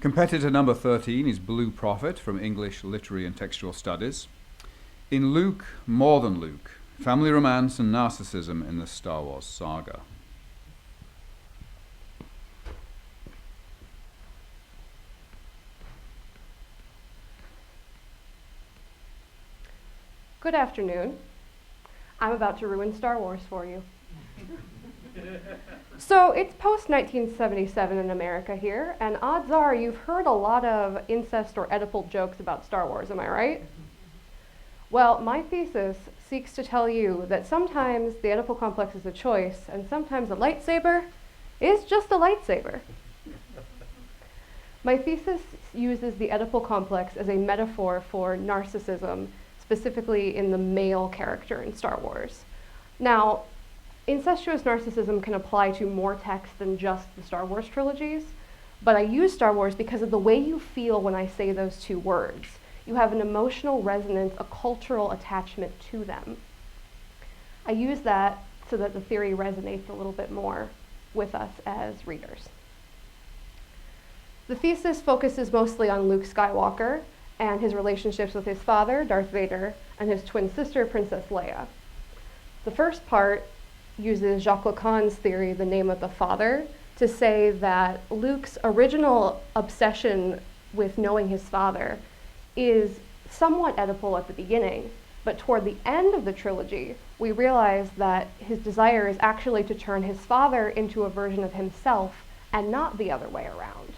Competitor number 13 is Blue Profitt from English Literary and Textual Studies. In Luke, More Than Luke, Family Romance and Narcissism in the Star Wars Saga. Good afternoon. I'm about to ruin Star Wars for you. So it's post-1977 in America here, and odds are you've heard a lot of incest or Oedipal jokes about Star Wars, am I right? Well, my thesis seeks to tell you that sometimes the Oedipal complex is a choice, and sometimes a lightsaber is just a lightsaber. My thesis uses the Oedipal complex as a metaphor for narcissism, specifically in the male character in Star Wars. Now, incestuous narcissism can apply to more text than just the Star Wars trilogies, but I use Star Wars because of the way you feel when I say those two words. You have an emotional resonance, a cultural attachment to them. I use that so that the theory resonates a little bit more with us as readers. The thesis focuses mostly on Luke Skywalker and his relationships with his father, Darth Vader, and his twin sister, Princess Leia. The first part uses Jacques Lacan's theory, the name of the father, to say that Luke's original obsession with knowing his father is somewhat Oedipal at the beginning, but toward the end of the trilogy, we realize that his desire is actually to turn his father into a version of himself and not the other way around.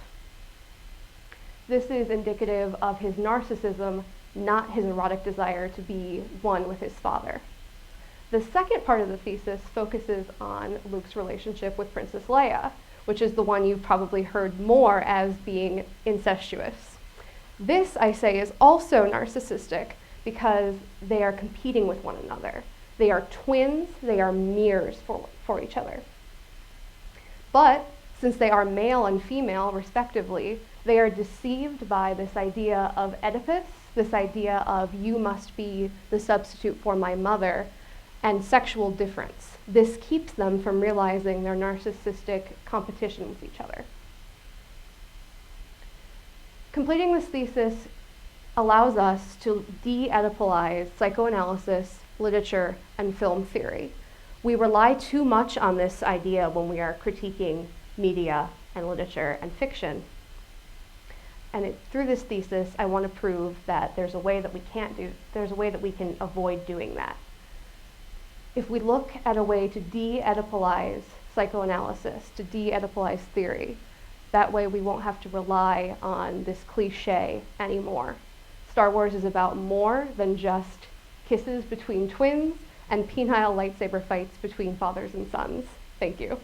This is indicative of his narcissism, not his erotic desire to be one with his father. The second part of the thesis focuses on Luke's relationship with Princess Leia, which is the one you've probably heard more as being incestuous. This, I say, is also narcissistic because they are competing with one another. They are twins, they are mirrors for each other. But since they are male and female, respectively, they are deceived by this idea of Oedipus, this idea of you must be the substitute for my mother, and sexual difference. This keeps them from realizing their narcissistic competition with each other. Completing this thesis allows us to de-Oedipalize psychoanalysis, literature, and film theory. We rely too much on this idea when we are critiquing media and literature and fiction. And through this thesis, I want to prove that there's a way that we can avoid doing that. If we look at a way to de-Oedipalize psychoanalysis, to de-Oedipalize theory, that way we won't have to rely on this cliche anymore. Star Wars is about more than just kisses between twins and penile lightsaber fights between fathers and sons. Thank you.